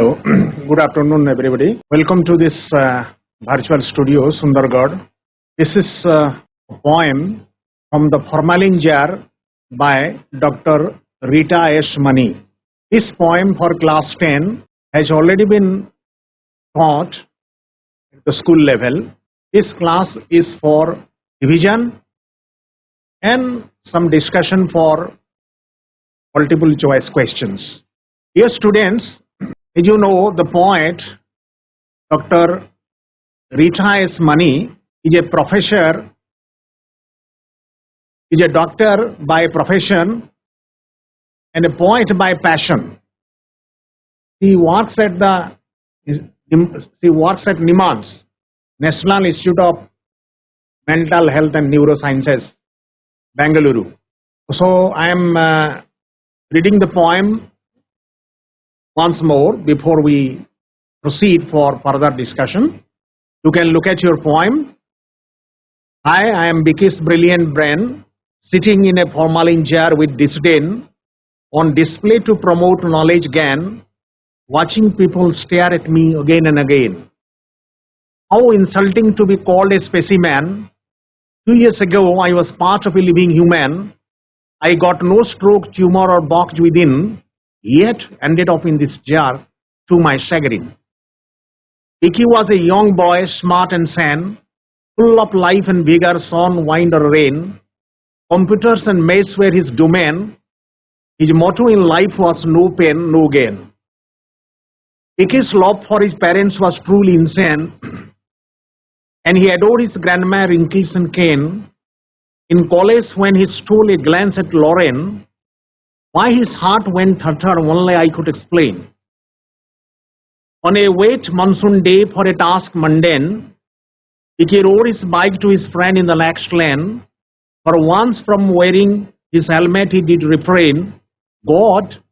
So, good afternoon, everybody. Welcome to this virtual studio, Sundargarh. This is a poem from The Formalin Jar by Dr. Rita S. Mani. This poem for class 10 has already been taught at the school level. This class is for revision and some discussion for multiple choice questions. Dear students, as you know, the poet Dr. Rita S. Mani is a professor, is a doctor by profession and a poet by passion. She works at NIMANS, National Institute of Mental Health and Neurosciences, Bengaluru. So I am reading the poem once more before we proceed for further discussion. You can look at your poem. I am Vicky's brilliant brain, sitting in a formalin jar with disdain, on display to promote knowledge gain, watching people stare at me again and again. How insulting to be called a specimen. 2 years ago, I was part of a living human. I got no stroke, tumor or box within, yet ended up in this jar to my chagrin. Vicky was a young boy, smart and sane, full of life and vigor, sun, wind or rain. Computers and maths were his domain. His motto in life was no pain, no gain. Vicky's love for his parents was truly insane, and he adored his grandma wrinkles and cane. In college, when he stole a glance at Lauren, why his heart went thudder only I could explain. On a wet monsoon day for a task mundane, Vicky rode his bike to his friend in the next lane. For once from wearing his helmet he did refrain. God,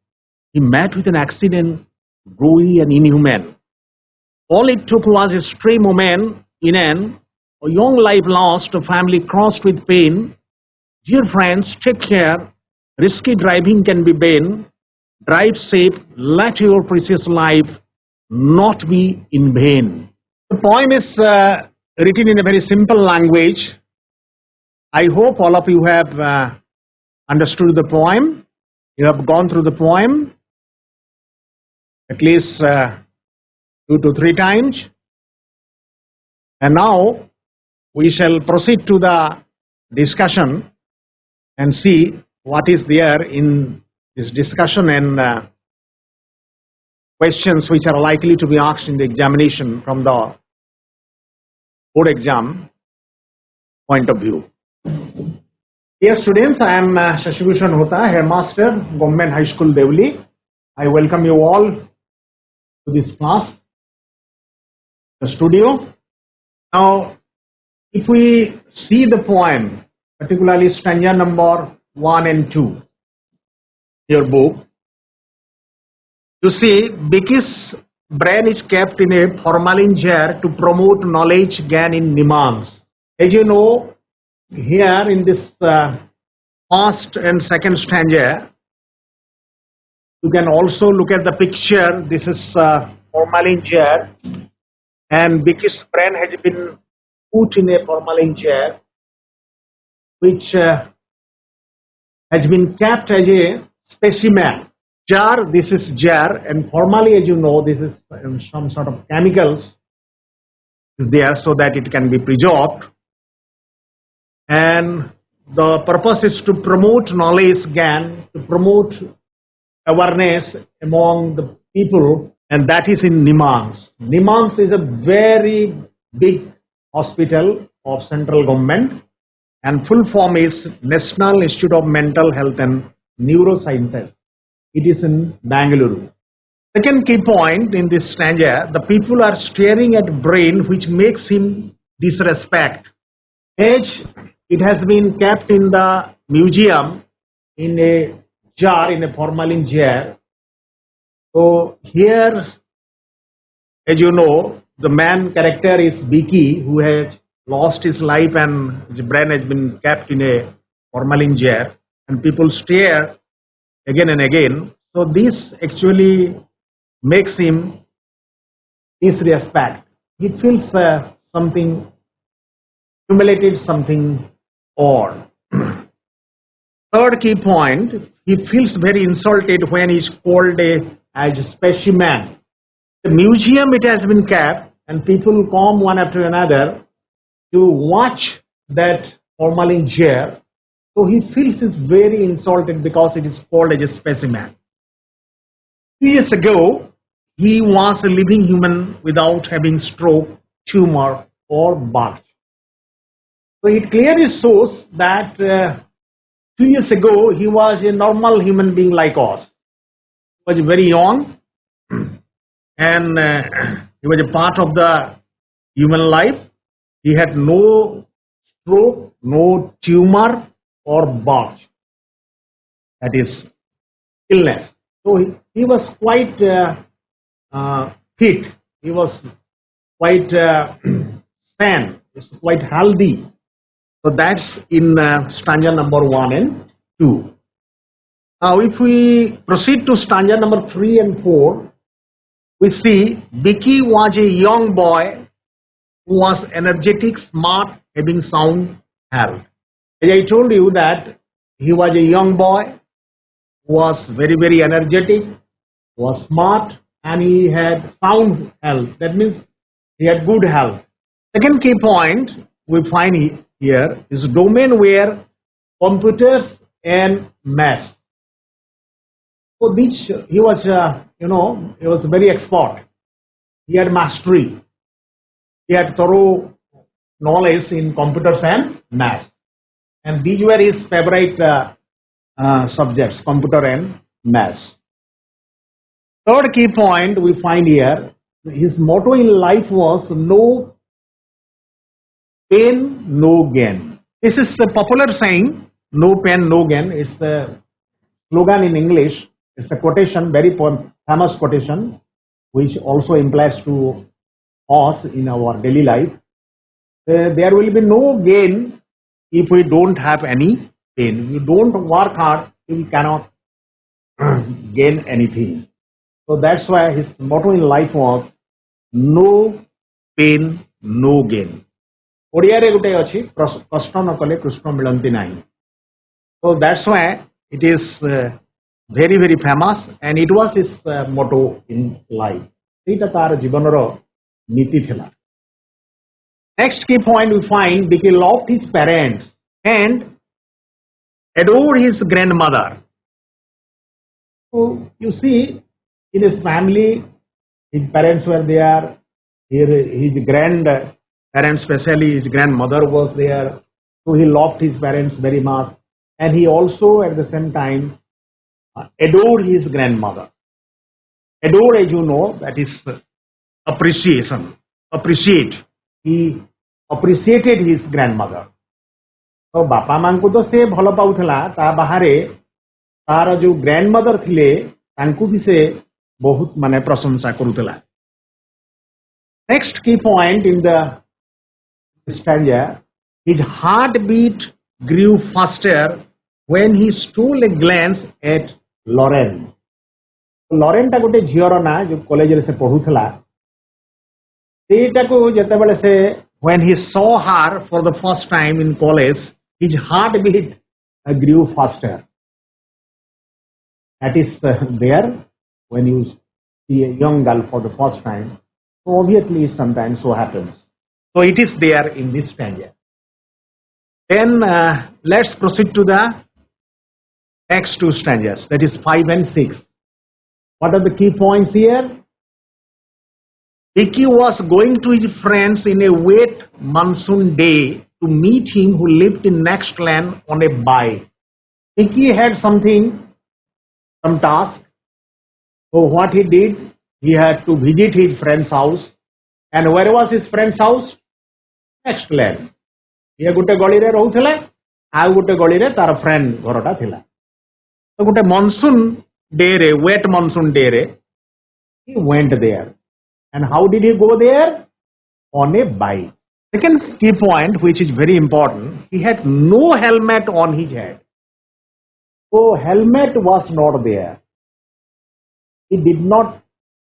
he met with an accident, groovy and inhuman. All it took was a stray moment in a young life lost, a family crossed with pain. Dear friends, take care. Risky driving can be bane. Drive safe. Let your precious life not be in vain. The poem is written in a very simple language. I hope all of you have understood the poem. You have gone through the poem at least 2 to 3 times. And now we shall proceed to the discussion and see what is there in this discussion and questions which are likely to be asked in the examination from the board exam point of view. Dear students, I am Teacher-Sashibhusan Hota, Headmaster, Government High School, Devli. I welcome you all to this class, the studio. Now, if we see the poem, particularly stanza number 1 and 2, your book, you see Vicky's brain is kept in a formalin jar to promote knowledge gain in NIMANS. As you know, here in this first and second stanza, you can also look at the picture. This is formalin jar, and Vicky's brain has been put in a formalin jar, which has been kept as a specimen. Jar, this is jar, and formally, as you know, this is some sort of chemicals is there so that it can be preserved. And the purpose is to promote knowledge gain, to promote awareness among the people, and that is in NIMANS. NIMANS is a very big hospital of central government, and full form is National Institute of Mental Health and Neurosciences. It is in Bengaluru. Second key point in this stanza, the people are staring at brain which makes him disrespect. As it has been kept in the museum in a jar, in a formalin jar. So here, as you know, the main character is Vicky, who has lost his life and his brain has been kept in a formalin jar, and people stare again and again. So this actually makes him disrespect. He feels something humiliated, something odd. Third key point, he feels very insulted when he is called as a specimen. The museum it has been kept, and people come one after another to watch that formalin jar. So he feels it's very insulted because it is called as a specimen. 2 years ago, he was a living human without having stroke, tumor, or bulge. So it clearly shows that 2 years ago, he was a normal human being like us. He was very young and he was a part of the human life. He had no stroke, no tumor or bulge. That is illness. So he was quite fit. He was quite sane. He was quite healthy. So that's in stanza number 1 and 2. Now if we proceed to stanza number 3 and 4, we see Vicky was a young boy who was energetic, smart, having sound health. As I told you that he was a young boy who was very, very energetic, was smart, and he had sound health. That means he had good health. Second key point we find here is domain where computers and maths. So which he was, he was very expert. He had mastery. He had thorough knowledge in computers and maths. And these were his favorite subjects, computer and maths. Third key point we find here, his motto in life was no pain, no gain. This is a popular saying, no pain, no gain. It's a slogan in English. It's a quotation, very famous quotation, which also implies to us in our daily life. There will be no gain if we don't have any pain. If you don't work hard, you cannot gain anything. So that's why his motto in life was no pain, no gain. Odiyare gote achi kashta न kale krishna milanti nahi. So that's why it is very, very famous, and it was his motto in life. Eita tar jibanara niti thila. Next key point we find Vicky loved his parents and adored his grandmother. So you see, in his family, his parents were there. His grandparents, especially his grandmother, was there. So he loved his parents very much, and he also, at the same time, adored his grandmother. Adore, as you know, that is appreciation. Appreciate. He appreciated his grandmother. So बापा मां को तो से भल पाउथला ता बाहरे तार जो ग्रैंडमदर थिले तांकु भी से बहुत माने प्रशंसा करूथला. Next key point in the stanza, his heartbeat grew faster when he stole a glance at Lauren. Lauren टा गोटे झियर ना जो कॉलेज रे से पढुथला सेटा को जेतेबेले से when he saw her for the first time in college, his heartbeat grew faster. That is there when you see a young girl for the first time. So obviously sometimes so happens. So it is there in this stanza. Then let's proceed to the next two stanzas, that is 5 and 6. What are the key points here? Vicky was going to his friends in a wet monsoon day to meet him who lived in next land on a bike. Vicky had some task. So what he did, he had to visit his friend's house. And where was his friend's house? Next land. He gote goli re rahuthile, ଆଉ gote goli re tar friend ଘରଟା ଥିଲା. So gote monsoon day re, wet monsoon day re, he went there. And how did he go there? On a bike. Second key point, which is very important, he had no helmet on his head. So helmet was not there. He did not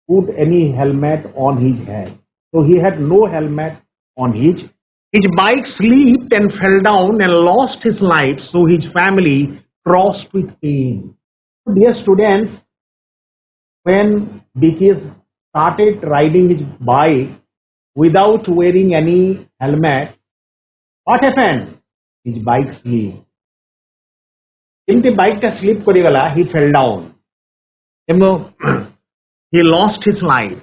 put any helmet on his head. So he had no helmet on his. His bike slipped and fell down and lost his life. So his family crossed with pain. Dear students, when Vicky started riding his bike without wearing any helmet, what happened? His bike slipped. In the bike ta slip karigala, he fell down. He lost his life.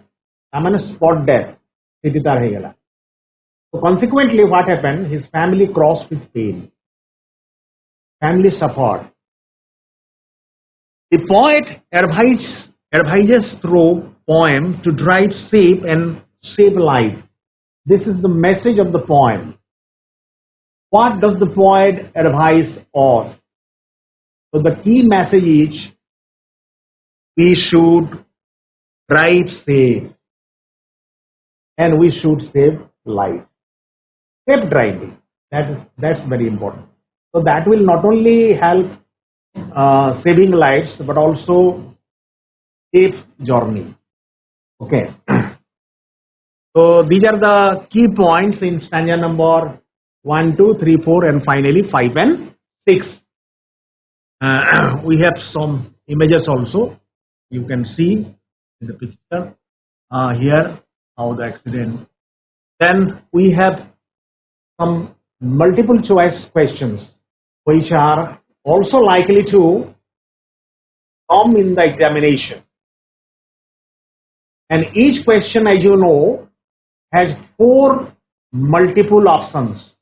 I mean spot death. So consequently, what happened? His family crossed with pain. Family suffered. The poet advises through poem to drive safe and save life. This is the message of the poem. What does the poet advise us? So the key message is we should drive safe and we should save life. Safe driving, that's very important. So that will not only help saving lives but also safe journey. Okay. So these are the key points in stanza number 1, 2, 3, 4 and finally 5 and 6. We have some images also. You can see in the picture here how the accident. Then we have some multiple choice questions which are also likely to come in the examination. And each question, as you know, has 4 multiple options.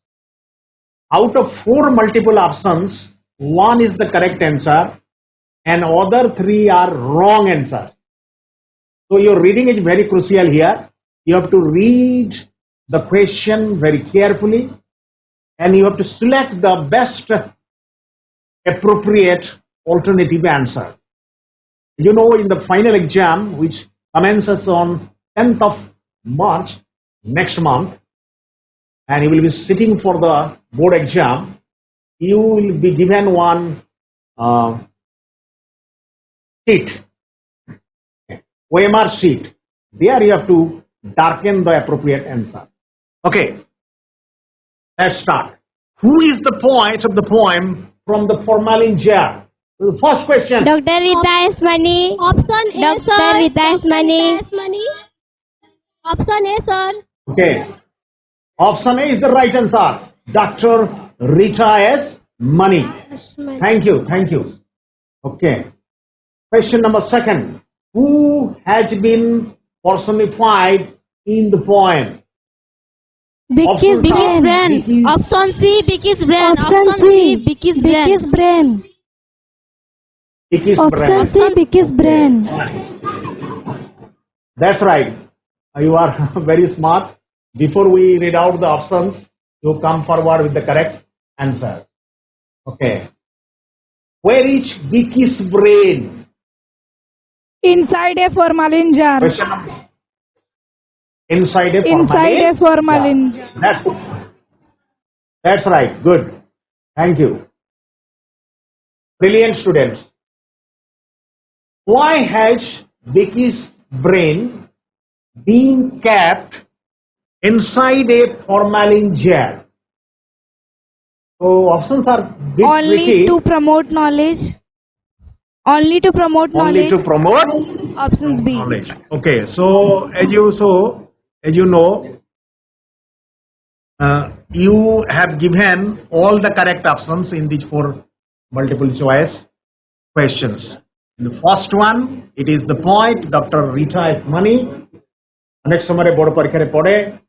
Out of 4 multiple options, 1 is the correct answer and other 3 are wrong answers. So your reading is very crucial here. You have to read the question very carefully and you have to select the best appropriate alternative answer. You know, in the final exam, which commences on 10th of March next month, and you will be sitting for the board exam, you will be given one sheet, OMR sheet. There you have to darken the appropriate answer. Okay, let's start. Who is the poet of the poem From the Formalin Jar? The first question. Dr. Rita S. Mani. Option A, Dr. sir. Rita S. Mani. Option A, sir. Okay. Option A is the right answer. Dr. Rita S. Mani. Thank you. Thank you. Okay. Question number 2. Who has been personified in the poem? Vicky's brain. Option C, Vicky's brain. Option C, Vicky's brain. Vicky's Option C, Vicky's brain. That's right. You are very smart. Before we read out the options, you come forward with the correct answer. Okay. Where is Vicky's brain? Inside a formalin jar. Question number. Inside a formalin jar. That's right. Good. Thank you. Brilliant students. Why has Vicky's brain been kept inside a formalin jar? So options are bit Only tricky. to promote knowledge. Only to promote Only knowledge. to promote Options B. knowledge. Okay. So as you know, you have given all the correct options in these 4 multiple choice questions. In the first one, it is the poet Dr. Rita S. Mani. Next summer board parikha pade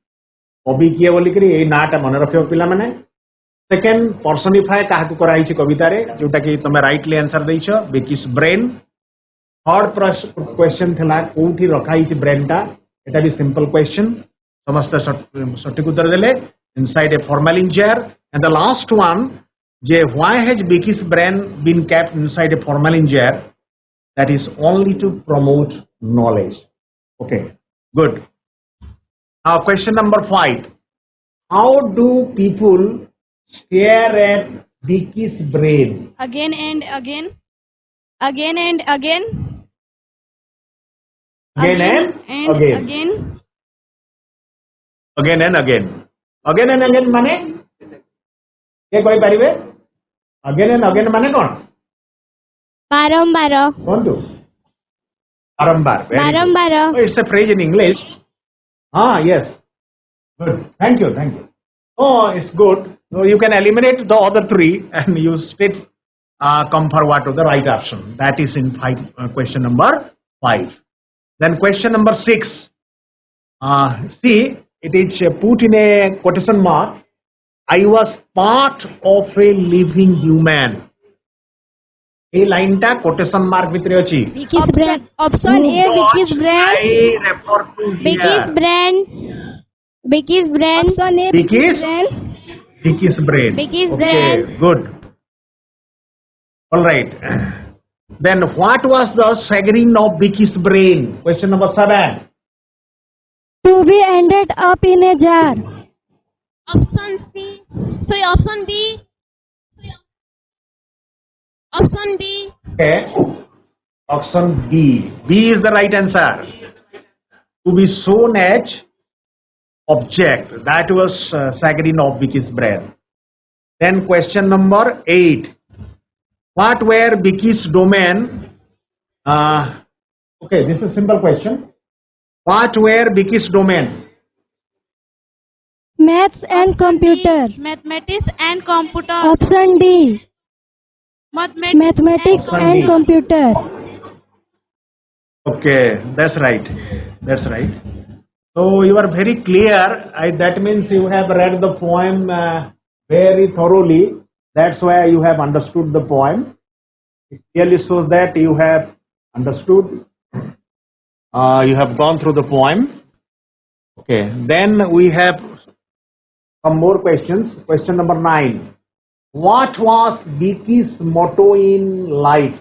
कवि किए बोल करी नाटा मन रख पिला माने second पर्सनिफाए काहाकु कराई कविता रे जोटा कि तुम राइटली आंसर देइछ विकिस ब्रेन थर्ड क्वेश्चन थिला कोठी रखाई ब्रेन टा एटा भी सिंपल क्वेश्चन समस्त सटीक उत्तर देले inside a formalin jar and the last one जे why has Vicky's brain been kept inside a formalin jar that is only to promote knowledge. Okay, good. Now question number 5. How do people stare at Vicky's brain? Again and again. Again and again. Again and again. Again and again. Again and again माने ये कोई परिवे? Again and again माने कौन? ବାରମ୍ବାର कौन तू? बारंबार. Very good. ବାରମ୍ବାର Oh, it's a phrase in English. Ah, yes. Good. Thank you. Thank you. Oh, it's good. So you can eliminate the other three and you straight come forward to the right option. That is in question number 5. Then question number 6. See, it is put in a quotation mark. I was part of a living human. A line ta quotation mark with rechi. Biggest brand. Option A, biggest brand. I refer to Biggest here. brand. Biggest brand. Option A, Biggest? biggest brand. Biggest brain. Biggest Okay, brain. good. All right. Then what was the staggering of biggest brain? Question number 7. To be ended up in a jar. Option C. Sorry, option B. Option B. Okay. Option B. B is the right answer. To be shown as object. That was staggering of biggest brain. Then question number 8. What were Vicky's domain? Okay, this is a simple question. What were Vicky's domain? Maths and computer. Mathematics and computer. Option D. Mathematics Option and D. computer. Okay, that's right. That's right. So you are very clear. That means you have read the poem very thoroughly. That's why you have understood the poem. It clearly shows that you have understood. You have gone through the poem. Okay. Then we have some more questions. Question number 9. What was Vicky's motto in life?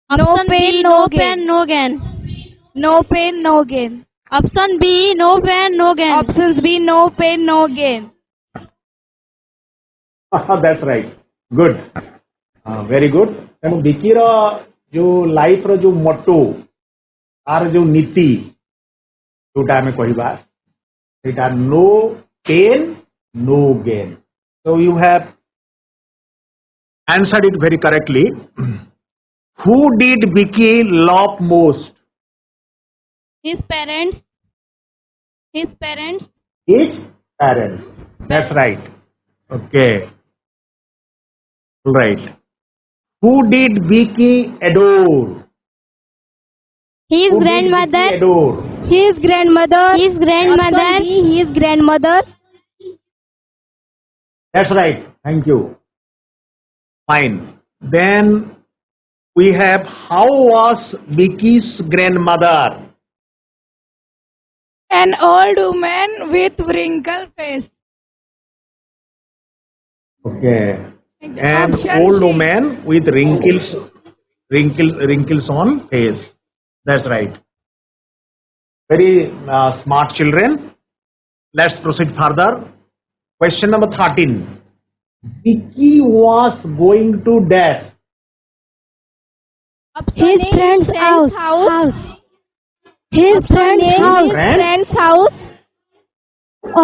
No Option pain, B, no no gain. pain, no gain. No pain, no gain. Option B, no pain, no gain. Options B, no pain, no gain. That's right. Good. Very good. ତେଣୁ ବିକିର ଯୋଉ ଲାଇଫର ଯୋଉ motto ତାର ଯୋଉ ନୀତି ଯୋଉଟା ଆମେ କହିବା ସେଇଟା no pain no gain. So you have answered it very correctly. Who did Vicky love most? His parents. His parents. His parents. That's right. Okay. All right. Who did Vicky adore? His Who did grandmother. Vicky adore? His grandmother. His grandmother. Option D, his grandmother. That's right. Thank you. Fine. Then we have how was Vicky's grandmother? An old woman with wrinkled face. Okay. An Option old C. woman with wrinkles on face. That's right. Very smart children. Let's proceed further. Question number 13. Vicky was going to dash. His friend's house. His friend's A, house. his friend's house.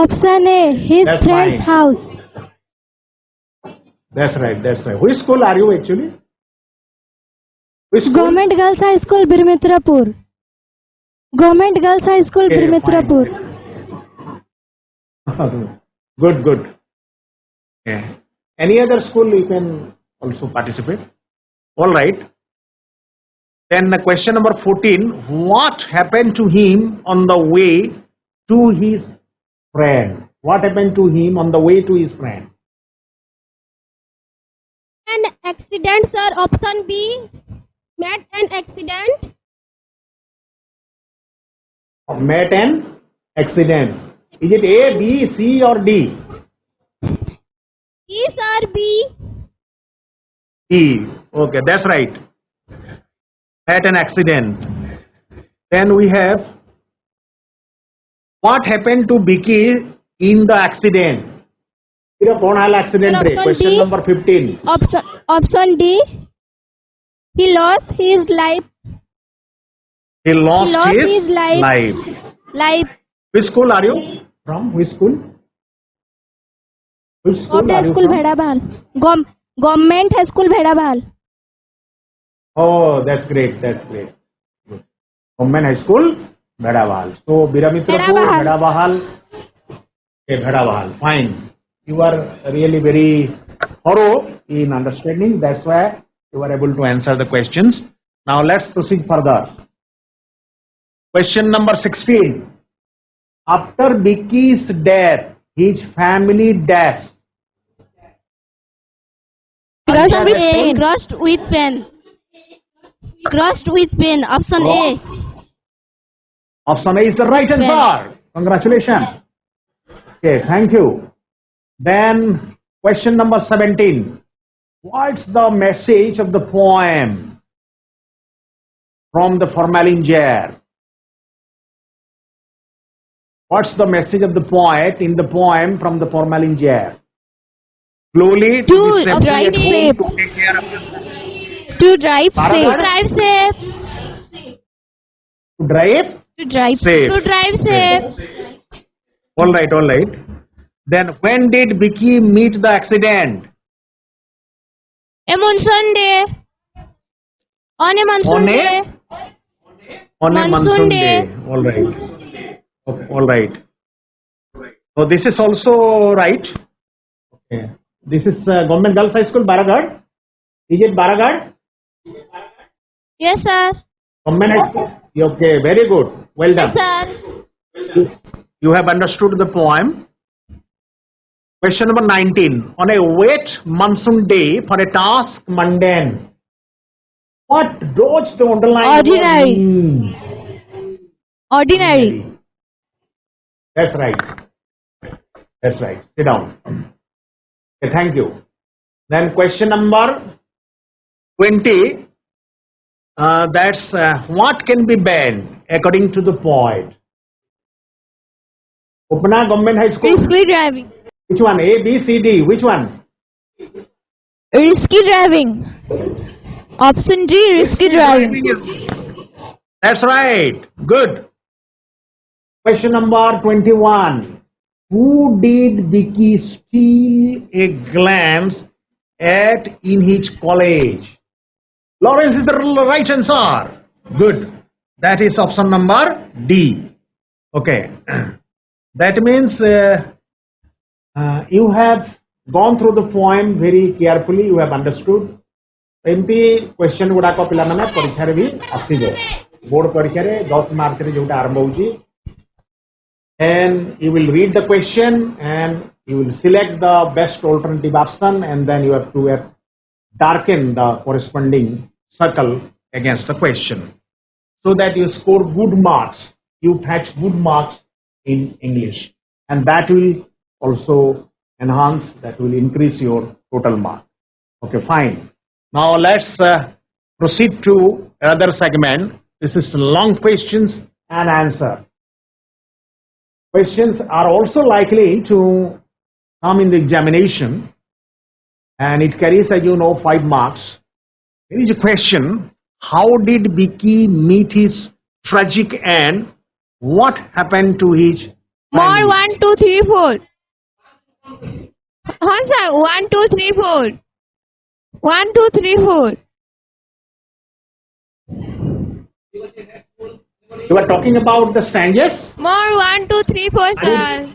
Option A. His That's friend's fine. house. That's right. That's right. Which school are you actually? Which school? Government Girls High School, Birmitrapur. Government Girls High School, Okay, Birmitrapur. Good, good. Yeah. Any other school you can also participate. All right. Then question number 14. What happened to him on the way to his friend? What happened to him on the way to his friend? An accident, sir. Option B. Met an accident. Met an accident. Is it A, B, C or D? E, sir. B. E. Okay, that's right. At an accident. Then we have what happened to Vicky in the accident? Accident Option question D. number 15. Option D. He lost his life. He lost, his life. life. Which school are you from? Which school? Which school are you school from? Bhedabal government high school Bhedabal Oh, that's great. That's great. Good. Government High School, Bhedawal. So, Biramitrapur, Bhedawal. Okay, Bhedawal. Fine. You are really very thorough in understanding. That's why you are able to answer the questions. Now, let's proceed further. Question number 16. After Vicky's death, his family dash. Crushed with pain. Crushed with pain. Crushed with pain. Option A. Option A is the right answer. Congratulations. Okay, thank you. Then question number 17. What's the message of the poem From the Formalin Jar? What's the message of the poet in the poem From the Formalin Jar? Slowly to be safely at home, to take care of yourself. To drive safe. To drive safe. To drive To drive safe. To drive safe. All right, all right. Then when did Vicky meet the accident? A monsoon day. On a monsoon day. On a Monsoon monsoon day. day. All right. Okay, all right. So this is also right. Okay. This is Government Girls High School, Baragad. Is it Baragad? Yes, sir. Government High School. Okay, very good. Well done. Yes, sir. You have understood the poem. Question number 19. On a wet monsoon day for a task mundane, what does the underlying Ordinary. word mean? Ordinary. That's right. That's right. Sit down. Okay, thank you. Then question number 20. That's what can be banned according to the poet. Upana Government High School. Risky driving. Which one? A, B, C, D. Which one? Risky driving. Option D, risky driving. That's right. Good. Question number 21. Who did Vicky steal a glance at in his college? Lawrence is the right answer. Good. That is option number D. Okay. That means you have gone through the poem very carefully. You have understood. एमती question गुड़ाक पे परीक्षा भी आसवे board परीक्षा 10 mark जो आरंभ हो and you will read the question and you will select the best alternative option and then you have to darken the corresponding circle against the question so that you score good marks. You fetch good marks in English and that will also enhance, that will increase your total mark. Okay, fine. Now let's proceed to another segment. This is long questions and answers. Questions are also likely to come in the examination and it carries, as you know, 5 marks. Here is a question. How did Vicky meet his tragic end? What happened to his family? More 1, 2, 3, 4. Answer 1, 2, 3, 4. 1, 2, 3, 4. You are talking about the stanzas? More 1, 2, 3, 4, sir.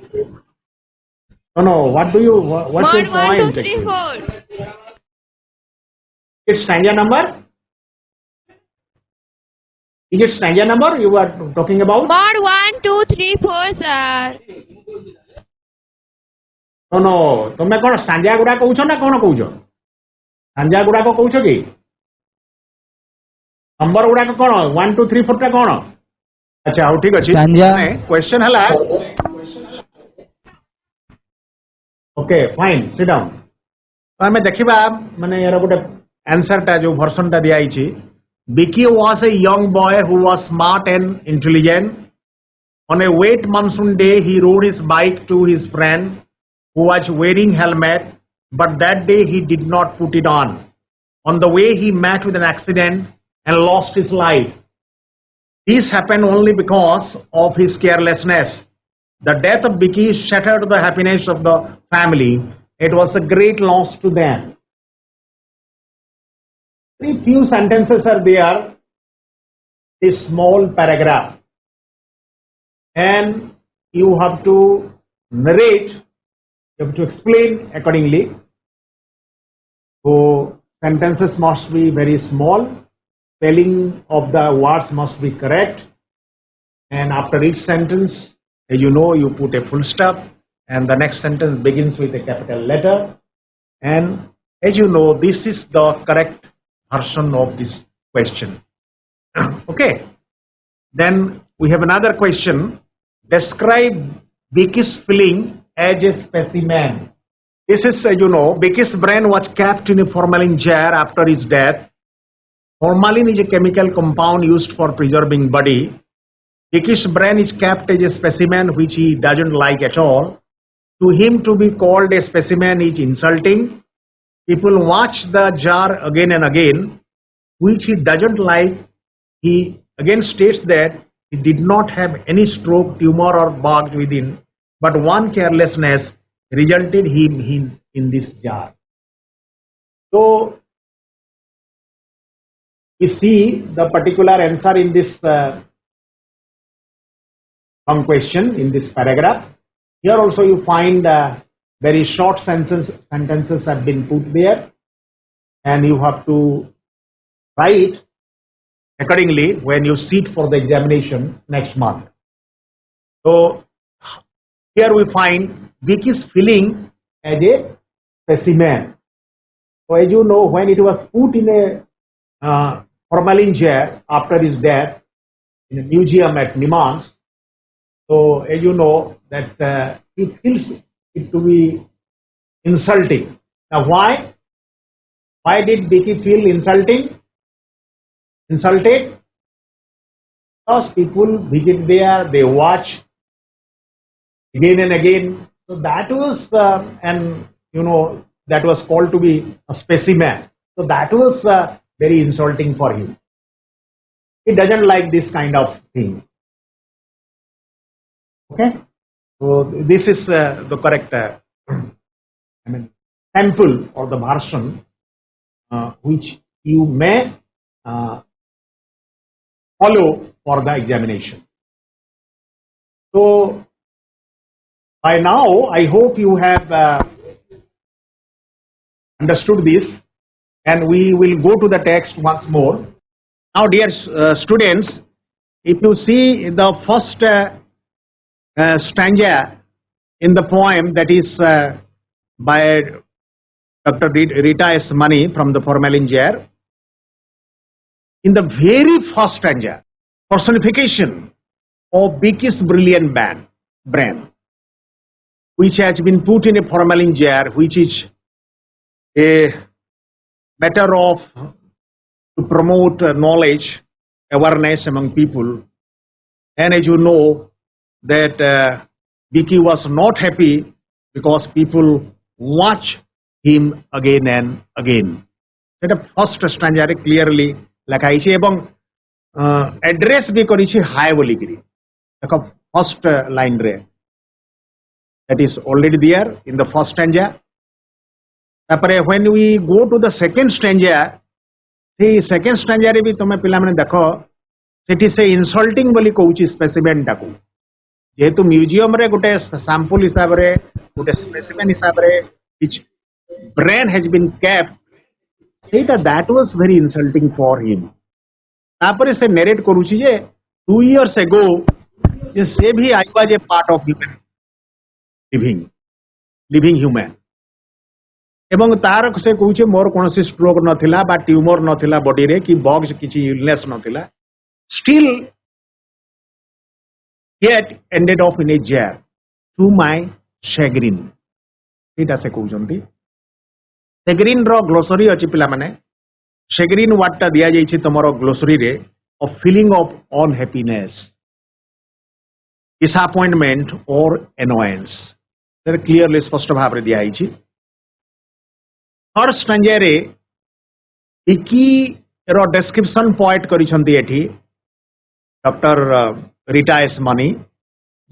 No, what's your More point? 1, 2, 3, actually? 4. It's stanza number? Is it stanza number you are talking about? More 1, 2, 3, 4, sir. No, तुम कौन stanza गुड़ा कहूछ ना कौन कहूछ? stanza गुड़ा को कहूछ कि? Number गुड़ा को कौन? 1, 2, 3, 4 टा कौन? अच्छा, हो ठीक अछि. Question हला. Okay, fine. Sit down. तो हमें देखिबा माने यार गोटे आंसर टा जो वर्जन टा दिया आइछि. Vicky was a young boy who was smart and intelligent. On a wet monsoon day, he rode his bike to his friend who was wearing helmet, but that day he did not put it on. On the way, he met with an accident and lost his life. This happened only because of his carelessness. The death of Vicky shattered the happiness of the family. It was a great loss to them. Very few sentences are there, a small paragraph, and you have to narrate, you have to explain accordingly. So sentences must be very small, spelling of the words must be correct, and after each sentence, as you know, you put a full stop, and the next sentence begins with a capital letter, and as you know, this is the correct version of this question. Okay, then we have another question. Describe Vicky's feeling as a specimen. This is, you know, Vicky's brain was kept in a formalin jar after his death. Formalin is a chemical compound used for preserving body. Vicky's brain is kept as a specimen which he doesn't like at all. To him, to be called a specimen is insulting. People watch the jar again and again, which he doesn't like. He again states that he did not have any stroke, tumor or bug within, but one carelessness resulted him in this jar. So we see the particular answer in this long question, in this paragraph. Here also you find very short sentences have been put there, and you have to write accordingly when you sit for the examination next month. So here we find Vicky's feeling as a specimen. So as you know, when it was put in a formalin jar after his death in a museum at Nimans, so as you know that he feels it to be insulting. Now why? Why did Vicky feel insulted? Because people visit there, they watch again and again. So that was, and you know, that was called to be a specimen. So that was very insulting for him. He doesn't like this kind of thing. Okay, so this is the correct, sample or the version which you may follow for the examination. So by now, I hope you have understood this, and we will go to the text once more. Now, dear students, if you see the first stanza in the poem, that is by Dr. Rita S. Mani, From the Formalin Jar, in the very first stanza, personification of Vicky's brilliant brain, which has been put in a formalin jar, which is a matter of to promote knowledge, awareness among people. And as you know, that Vicky was not happy because people watch him again and again. That first stanza clearly লেখা হয়েছে এবং address भी করেছে high বলিকি দেখো first line রে that is already there in the first stanza. তারপরে when we go to the second stanza, সেই second stanza রে भी তুমি ପିଲାମାନେ ଦେଖ ସେଠି ସେ insulting ବୋଲି କହୁଛି specimen ଟାକୁ, ଯେହେତୁ ମ୍ୟୁଜିୟମ ରେ ଗୋଟେ sample ହିସାବରେ ଗୋଟେ specimen ହିସାବରେ which brain has been kept, ସେଇଟା that was very insulting for him. ତାପରେ ସେ narrate କରୁଛି ଯେ 2 years ago ଯେ ସେ ବି I was a part of human living human, ଏବଂ ତାର ସେ କହୁଛି ମୋର କୌଣସି ଷ୍ଟ୍ରୋକ ନଥିଲା ବା ଟ୍ୟୁମର ନଥିଲା ବଡିରେ କି ବଗ୍ସ କିଛି ଇଲନେସ୍ ନଥିଲା, still yet ended up in a jar to my chagrin. ସେଇଟା ସେ କହୁଛନ୍ତି. Chagrin ର ଗ୍ଲୋସରୀ ଅଛି ପିଲାମାନେ. Chagrin ୱାର୍ଡ ଟା ଦିଆଯାଇଛି ତମର ଗ୍ଲୋସରୀରେ of feeling of unhappiness, disappointment or annoyance. ସେଟା କ୍ଲିୟରଲି ସ୍ପଷ୍ଟ ଭାବରେ ଦିଆଯାଇଛି. थर्ड स्टांजा रे विकी रो डिस्क्रिप्शन पॉइंट करिसंती एठी Dr. Rita's money.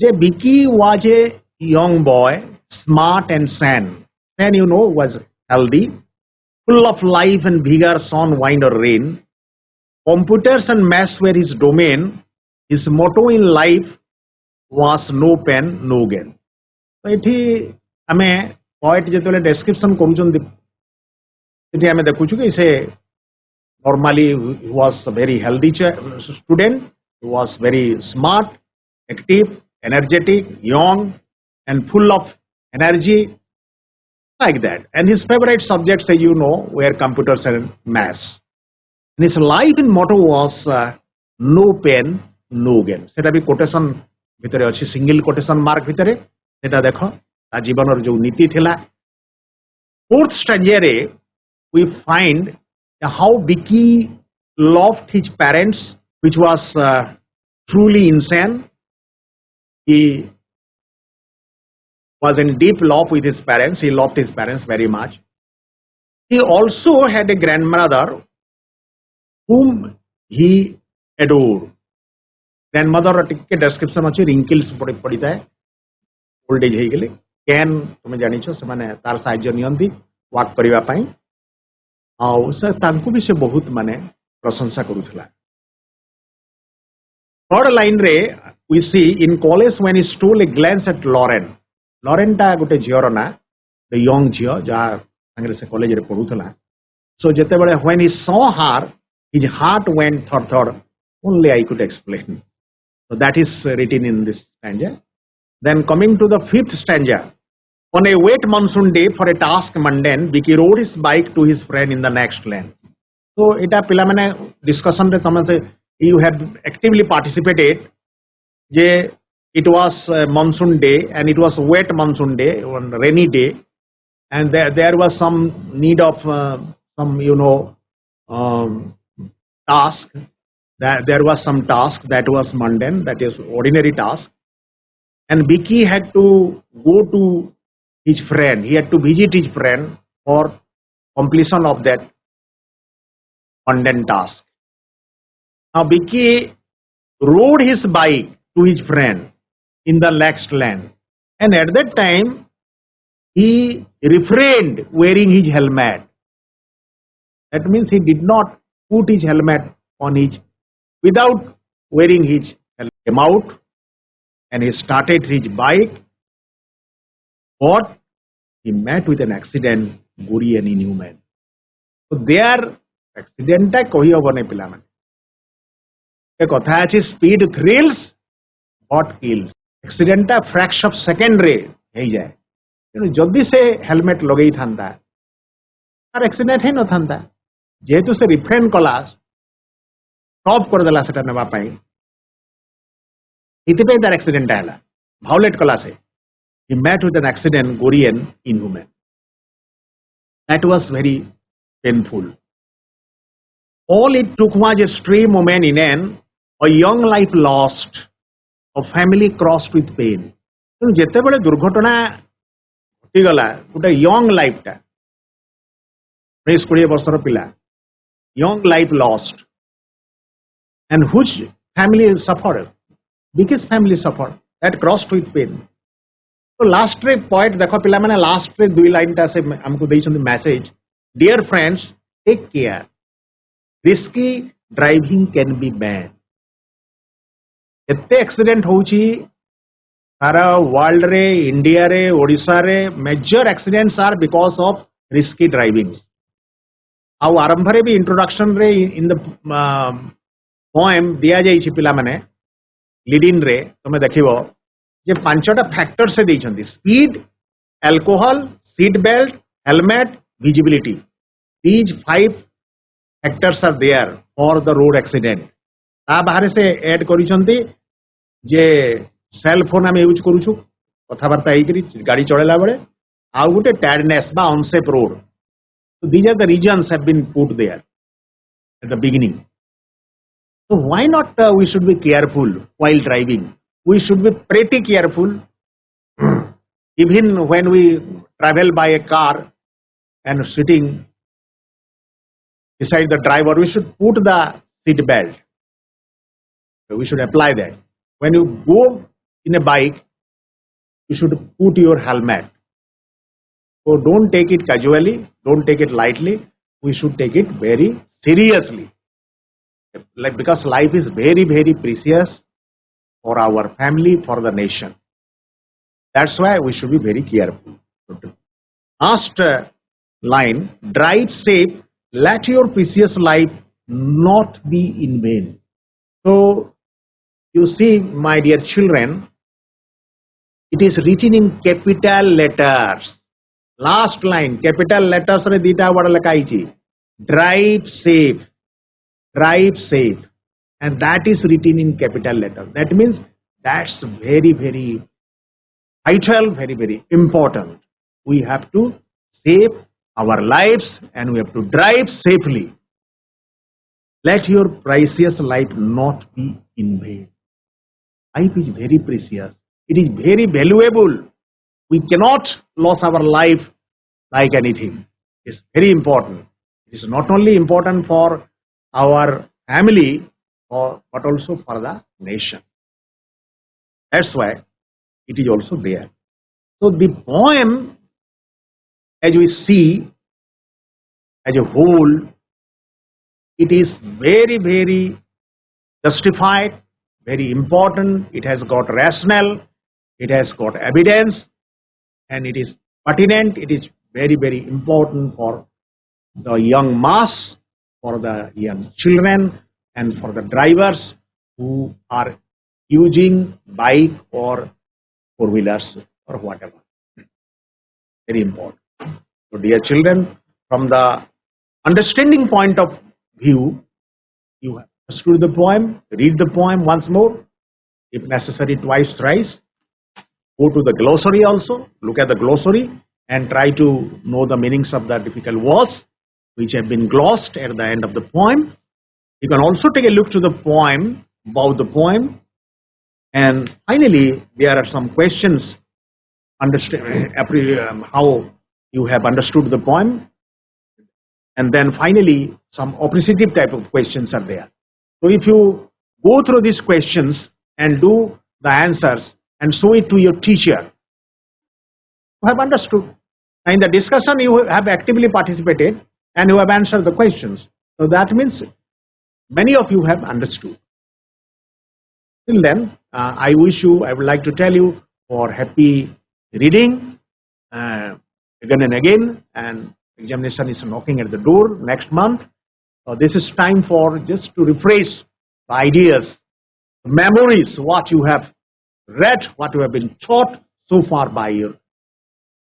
Vicky was a young boy, smart and sane. Sane, was healthy, full of life and vigor, sun, wind or rain. Computers and maths were his domain. His motto in life was no pain, no gain. So it ame poet jetole description କରୁଛନ୍ତି ସେଠି ଆମେ ଦେଖୁଛୁ କି ସେ normally he was a very healthy student. He was very smart, active, energetic, young and full of energy, like that. And his favorite subjects, as you know, were computers and maths. And his life in motto was no pain, no gain. सेटा भी quotation भितरे अछि, single quotation mark भितरे सेटा देखो ता जीवनर जो नीति थिला. Fourth stanza रे we find how Vicky loved his parents, which was truly insane. He was in deep love with his parents. He loved his parents very much. He also had a grandmother whom he adored. Grandmother टिके description अच्छी wrinkles पड़ता है, old age है गले. Can तुम्हें जानी चो समाने तार साइज़ नियंती walk करिवा पाएं. आउ से तांकु भी से बहुत माने प्रशंसा करूथला. Third line रे we see in college when he stole a glance at Lauren. Lauren टा गोटे झियर ना, the young झियर जहाँ संगे से college रे पढ़ुथला. So जते बड़े when he saw her, his heart went thud. Only I could explain. So that is written in this stanza. Then coming to the fifth stanza. On a wet monsoon day for a task mundane, Vicky rode his bike to his friend in the next lane. So ita pila mane discussion re tame se you have actively participated. Je it was a monsoon day and it was a wet monsoon day, on rainy day, and there was some need of some task. That there was some task that was mundane, that is ordinary task, and Vicky had to go to his friend. He had to visit his friend for completion of that mundane task. Now Vicky rode his bike to his friend in the next lane, and at that time he refrained wearing his helmet. That means he did not put his helmet on without wearing his helmet. He came out and he started his bike, but he met with an accident, gory and inhuman. So there accident ta kohi hobone pila mane. E kotha achi speed thrills but kills. Accident ta fraction of second re hei jaye. Jodi se helmet logei thanda ar accident he no thanda. Jehetu se refrain kala, stop कर देला सेटा नेबा पाई, इतिपे तार accident आला, भाउलेट कला से. He met with an accident, gory and inhuman. That was very painful. All it took was a stray moment in a young life lost, a family crossed with pain. जेते बड़े दुर्घटना घटी गला, गोटे young life टा, 20-20 वर्षर पिला, young life lost. And which family suffered? Vicky's family suffered. That crossed with pain. So last point देखो पिला मैंने last दुई line टा से हमको देइछन message. Dear friends, take care. Risky driving can be bad. एते accident होउची सारा world रे, India रे, Odisha रे, major accidents are because of risky driving. आउ आरंभ रे भी introduction रे in the poem दिया जाइछि पिला माने लीड इन रे तमे देखिबो जे पांचटा फैक्टर से देइछन्ती speed, alcohol, seat belt, helmet, visibility. These 5 factors are there for the road accident. ता बाहर से ऐड करिसन्ती जे सेल फोन हम यूज करूछु कथा वार्ता हेइ करी गाड़ी चलेला बेले आउ गुटे टायर्डनेस बा unsafe road. So these are the reasons have been put there at the beginning. So why not we should be careful while driving? We should be pretty careful even when we travel by a car and sitting beside the driver. We should put the seat belt. So we should apply that. When you go in a bike, you should put your helmet. So don't take it casually, don't take it lightly. We should take it very seriously. Like, because life is very, very precious for our family, for the nation. That's why we should be very careful. Last line, drive safe, let your precious life not be in vain. So, you see, my dear children, it is written in capital letters. Last line, capital letters re dita word lakaichi. Drive safe, drive safe. And that is written in capital letters. That means that's very, very vital, very, very important. We have to save our lives and we have to drive safely. Let your precious life not be in vain. Life is very precious. It is very valuable. We cannot lose our life like anything. It's very important. It is not only important for our family, but also for the nation. That's why it is also there. So the poem, as we see, as a whole, it is very, very justified, very important. It has got rationale, it has got evidence, and it is pertinent. It is very, very important for the young mass, for the young children, and for the drivers who are using bike or four-wheelers or whatever. Very important. So dear children, from the understanding point of view, you have understood the poem, read the poem once more, if necessary twice, thrice. Go to the glossary also, look at the glossary and try to know the meanings of the difficult words which have been glossed at the end of the poem. You can also take a look to the poem, about the poem, and finally there are some questions, how you have understood the poem, and then finally some appreciative type of questions are there. So if you go through these questions and do the answers and show it to your teacher, you have understood. In the discussion you have actively participated and you have answered the questions. So that means many of you have understood. Till then, I would like to tell you for happy reading again and again, and examination is knocking at the door next month. So this is time for just to refresh the ideas, the memories, what you have read, what you have been taught so far by your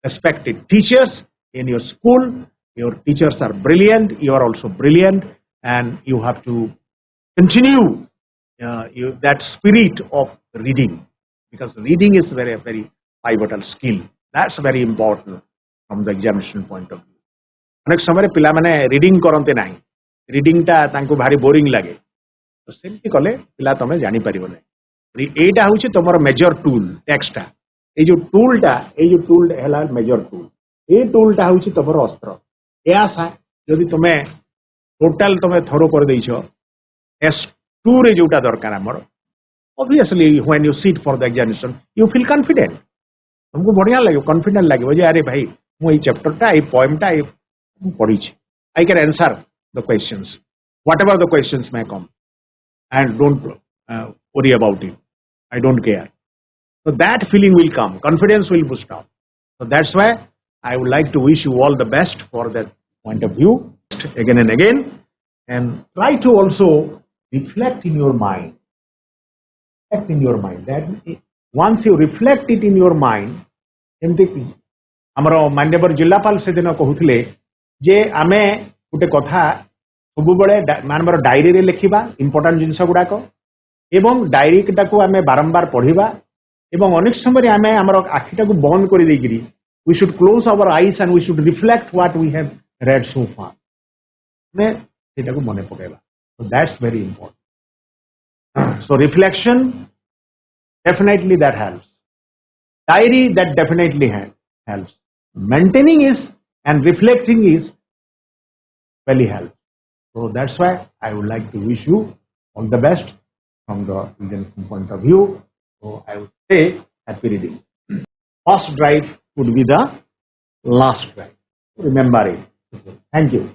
respected teachers in your school. Your teachers are brilliant, you are also brilliant, and you have to continue that spirit of reading, because reading is very, very pivotal skill. That's very important from the examination point of view. अनेक समय पिला माने reading करते ना, reading टा तांको भारी boring लगे, तो सेमती कले पिला तमे जानी परिबो नै। एटा होछि तमरो मेजर टूल टेक्स्टटा, ए जो टूल हैला मेजर टूल, ए टूलटा होछि तमरो अस्त्र। एया सा जदि तमे टोटल तमे थरो कर दैछो S2 रे जोटा दरकार हमर, obviously when you sit for the examination you feel confident, तुमको बढ़िया लगे, कॉन्फिडेंट लगे जे अरे भाई मु ए चैप्टरटा ए पोएमटा ए पढ़ी छी, I can answer the questions whatever the questions may come, and don't worry about it, I don't care. So that feeling will come, confidence will boost up. So that's why I would like to wish you all the best for that point of view again and again, and try to also reflect in your mind. Reflect in your mind. That once you reflect it in your mind, हमरो माननीय जिलापाल से दिन कहूले जे आमे गोटे कथा सब बेले मानवर डायरी रे लिखिबा इंपोर्टेंट जिनस गुडाक, एवं डायरी टाको आमे बारंबार पढ़िबा, एवं अनेक समय आमे हमरो आखिटा को बंद कर देगिरी we should close our eyes and we should reflect what we have read so far. ने सेटा को मने पकेबा. So that's very important. So reflection, definitely that helps. Diary, that definitely helps. Maintaining is and reflecting is very helpful. So that's why I would like to wish you all the best from the reasoning point of view. So I would say happy reading. First drive would be the last drive. Remember it. Thank you.